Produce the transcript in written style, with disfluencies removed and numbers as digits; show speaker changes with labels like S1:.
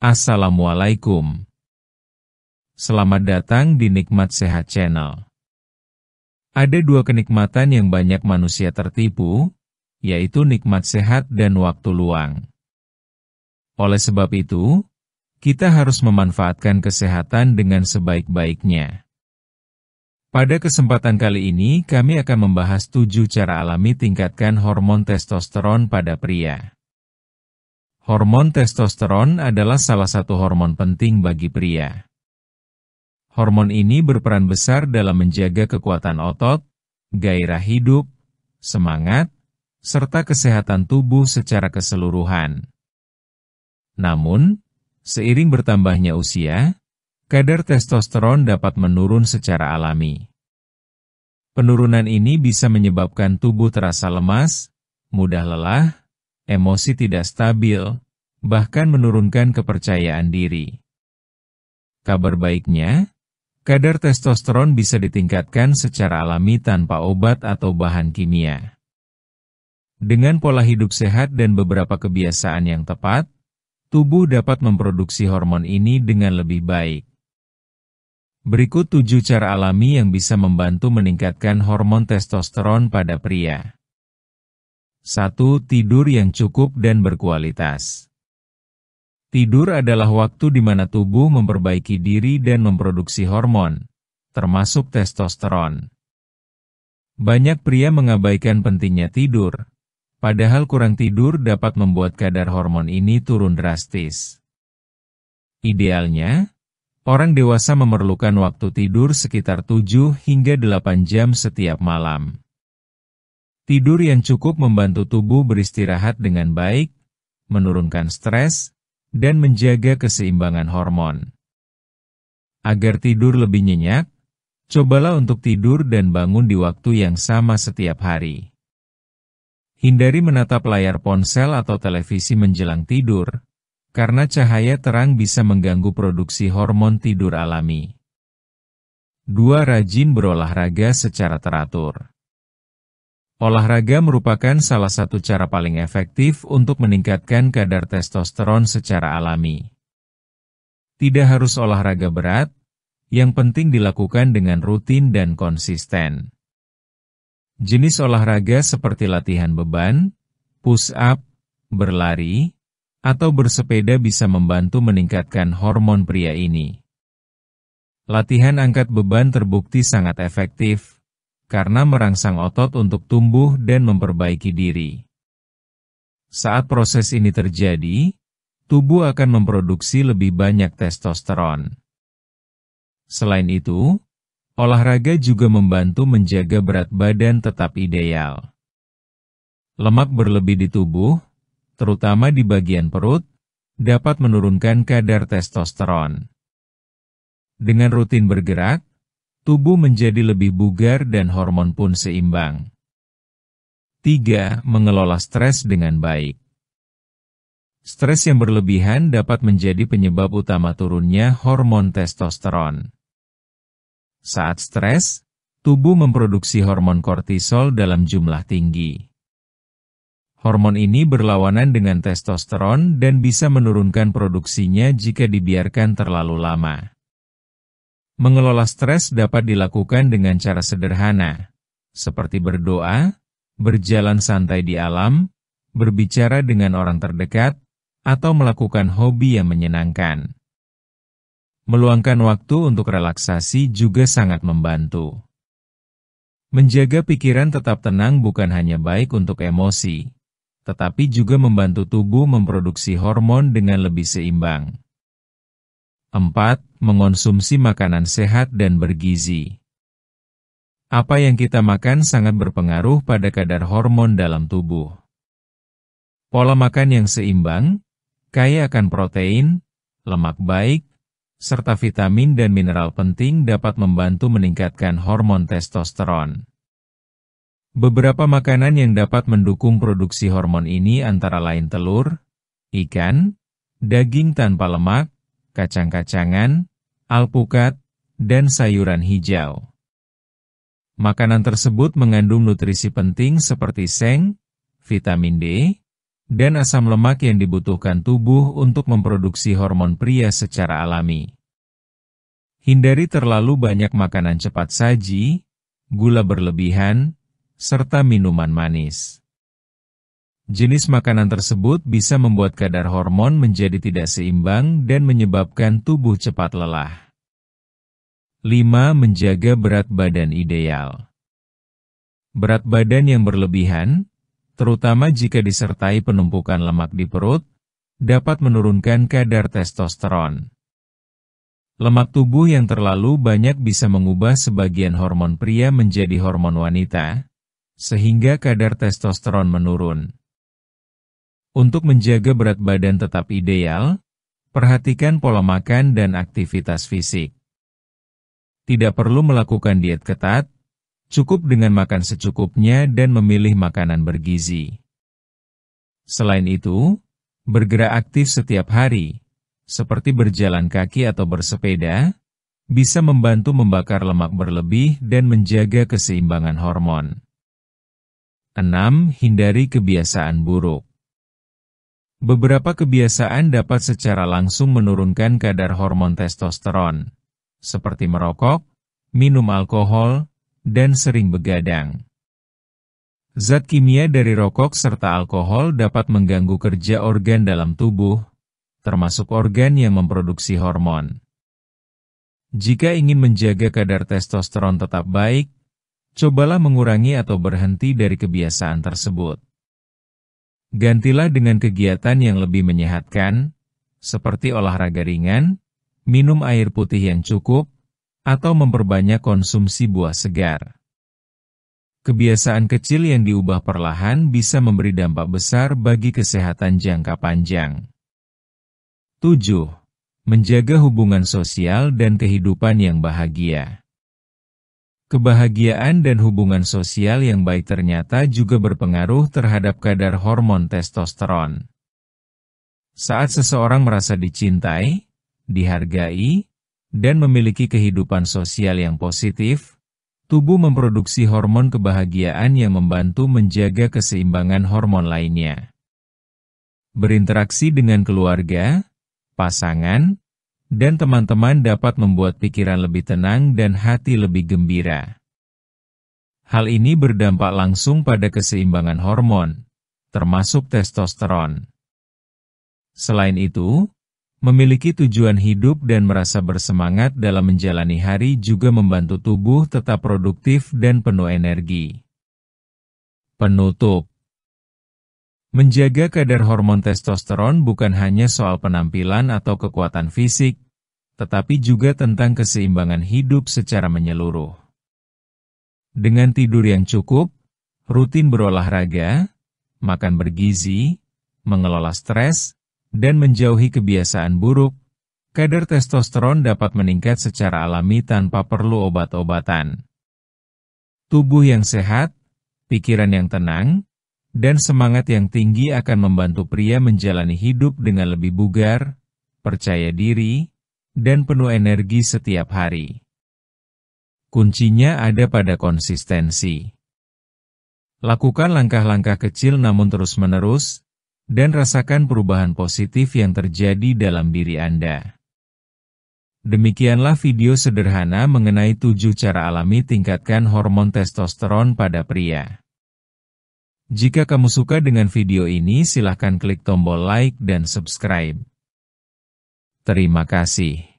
S1: Assalamualaikum. Selamat datang di Nikmat Sehat Channel. Ada dua kenikmatan yang banyak manusia tertipu, yaitu nikmat sehat dan waktu luang. Oleh sebab itu, kita harus memanfaatkan kesehatan dengan sebaik-baiknya. Pada kesempatan kali ini, kami akan membahas 7 cara alami tingkatkan hormon testosteron pada pria. Hormon testosteron adalah salah satu hormon penting bagi pria. Hormon ini berperan besar dalam menjaga kekuatan otot, gairah hidup, semangat, serta kesehatan tubuh secara keseluruhan. Namun, seiring bertambahnya usia, kadar testosteron dapat menurun secara alami. Penurunan ini bisa menyebabkan tubuh terasa lemas, mudah lelah, emosi tidak stabil, bahkan menurunkan kepercayaan diri. Kabar baiknya, kadar testosteron bisa ditingkatkan secara alami tanpa obat atau bahan kimia. Dengan pola hidup sehat dan beberapa kebiasaan yang tepat, tubuh dapat memproduksi hormon ini dengan lebih baik. Berikut 7 cara alami yang bisa membantu meningkatkan hormon testosteron pada pria. 1. Tidur yang cukup dan berkualitas. Tidur adalah waktu di mana tubuh memperbaiki diri dan memproduksi hormon, termasuk testosteron. Banyak pria mengabaikan pentingnya tidur, padahal kurang tidur dapat membuat kadar hormon ini turun drastis. Idealnya, orang dewasa memerlukan waktu tidur sekitar 7 hingga 8 jam setiap malam. Tidur yang cukup membantu tubuh beristirahat dengan baik, menurunkan stres, dan menjaga keseimbangan hormon. Agar tidur lebih nyenyak, cobalah untuk tidur dan bangun di waktu yang sama setiap hari. Hindari menatap layar ponsel atau televisi menjelang tidur, karena cahaya terang bisa mengganggu produksi hormon tidur alami. 2. Rajin berolahraga secara teratur. Olahraga merupakan salah satu cara paling efektif untuk meningkatkan kadar testosteron secara alami. Tidak harus olahraga berat, yang penting dilakukan dengan rutin dan konsisten. Jenis olahraga seperti latihan beban, push-up, berlari, atau bersepeda bisa membantu meningkatkan hormon pria ini. Latihan angkat beban terbukti sangat efektif, karena merangsang otot untuk tumbuh dan memperbaiki diri. Saat proses ini terjadi, tubuh akan memproduksi lebih banyak testosteron. Selain itu, olahraga juga membantu menjaga berat badan tetap ideal. Lemak berlebih di tubuh, terutama di bagian perut, dapat menurunkan kadar testosteron. Dengan rutin bergerak, tubuh menjadi lebih bugar dan hormon pun seimbang. 3. Mengelola stres dengan baik. Stres yang berlebihan dapat menjadi penyebab utama turunnya hormon testosteron. Saat stres, tubuh memproduksi hormon kortisol dalam jumlah tinggi. Hormon ini berlawanan dengan testosteron dan bisa menurunkan produksinya jika dibiarkan terlalu lama. Mengelola stres dapat dilakukan dengan cara sederhana, seperti berdoa, berjalan santai di alam, berbicara dengan orang terdekat, atau melakukan hobi yang menyenangkan. Meluangkan waktu untuk relaksasi juga sangat membantu. Menjaga pikiran tetap tenang bukan hanya baik untuk emosi, tetapi juga membantu tubuh memproduksi hormon dengan lebih seimbang. 4. Mengonsumsi makanan sehat dan bergizi. Apa yang kita makan sangat berpengaruh pada kadar hormon dalam tubuh. Pola makan yang seimbang, kaya akan protein, lemak baik, serta vitamin dan mineral penting dapat membantu meningkatkan hormon testosteron. Beberapa makanan yang dapat mendukung produksi hormon ini antara lain telur, ikan, daging tanpa lemak, kacang-kacangan, alpukat, dan sayuran hijau. Makanan tersebut mengandung nutrisi penting seperti seng, vitamin D, dan asam lemak yang dibutuhkan tubuh untuk memproduksi hormon pria secara alami. Hindari terlalu banyak makanan cepat saji, gula berlebihan, serta minuman manis. Jenis makanan tersebut bisa membuat kadar hormon menjadi tidak seimbang dan menyebabkan tubuh cepat lelah. 5. Menjaga berat badan ideal. Berat badan yang berlebihan, terutama jika disertai penumpukan lemak di perut, dapat menurunkan kadar testosteron. Lemak tubuh yang terlalu banyak bisa mengubah sebagian hormon pria menjadi hormon wanita, sehingga kadar testosteron menurun. Untuk menjaga berat badan tetap ideal, perhatikan pola makan dan aktivitas fisik. Tidak perlu melakukan diet ketat, cukup dengan makan secukupnya dan memilih makanan bergizi. Selain itu, bergerak aktif setiap hari, seperti berjalan kaki atau bersepeda, bisa membantu membakar lemak berlebih dan menjaga keseimbangan hormon. 6. Hindari kebiasaan buruk. Beberapa kebiasaan dapat secara langsung menurunkan kadar hormon testosteron, seperti merokok, minum alkohol, dan sering begadang. Zat kimia dari rokok serta alkohol dapat mengganggu kerja organ dalam tubuh, termasuk organ yang memproduksi hormon. Jika ingin menjaga kadar testosteron tetap baik, cobalah mengurangi atau berhenti dari kebiasaan tersebut. Gantilah dengan kegiatan yang lebih menyehatkan, seperti olahraga ringan, minum air putih yang cukup, atau memperbanyak konsumsi buah segar. Kebiasaan kecil yang diubah perlahan bisa memberi dampak besar bagi kesehatan jangka panjang. 7. Menjaga hubungan sosial dan kehidupan yang bahagia. Kebahagiaan dan hubungan sosial yang baik ternyata juga berpengaruh terhadap kadar hormon testosteron. Saat seseorang merasa dicintai, dihargai, dan memiliki kehidupan sosial yang positif, tubuh memproduksi hormon kebahagiaan yang membantu menjaga keseimbangan hormon lainnya. Berinteraksi dengan keluarga, pasangan, dan teman-teman dapat membuat pikiran lebih tenang dan hati lebih gembira. Hal ini berdampak langsung pada keseimbangan hormon, termasuk testosteron. Selain itu, memiliki tujuan hidup dan merasa bersemangat dalam menjalani hari juga membantu tubuh tetap produktif dan penuh energi. Penutup. Menjaga kadar hormon testosteron bukan hanya soal penampilan atau kekuatan fisik, tetapi juga tentang keseimbangan hidup secara menyeluruh. Dengan tidur yang cukup, rutin berolahraga, makan bergizi, mengelola stres, dan menjauhi kebiasaan buruk, kadar testosteron dapat meningkat secara alami tanpa perlu obat-obatan. Tubuh yang sehat, pikiran yang tenang, dan semangat yang tinggi akan membantu pria menjalani hidup dengan lebih bugar, percaya diri, dan penuh energi setiap hari. Kuncinya ada pada konsistensi. Lakukan langkah-langkah kecil namun terus-menerus, dan rasakan perubahan positif yang terjadi dalam diri Anda. Demikianlah video sederhana mengenai 7 cara alami tingkatkan hormon testosteron pada pria. Jika kamu suka dengan video ini, silahkan klik tombol like dan subscribe. Terima kasih.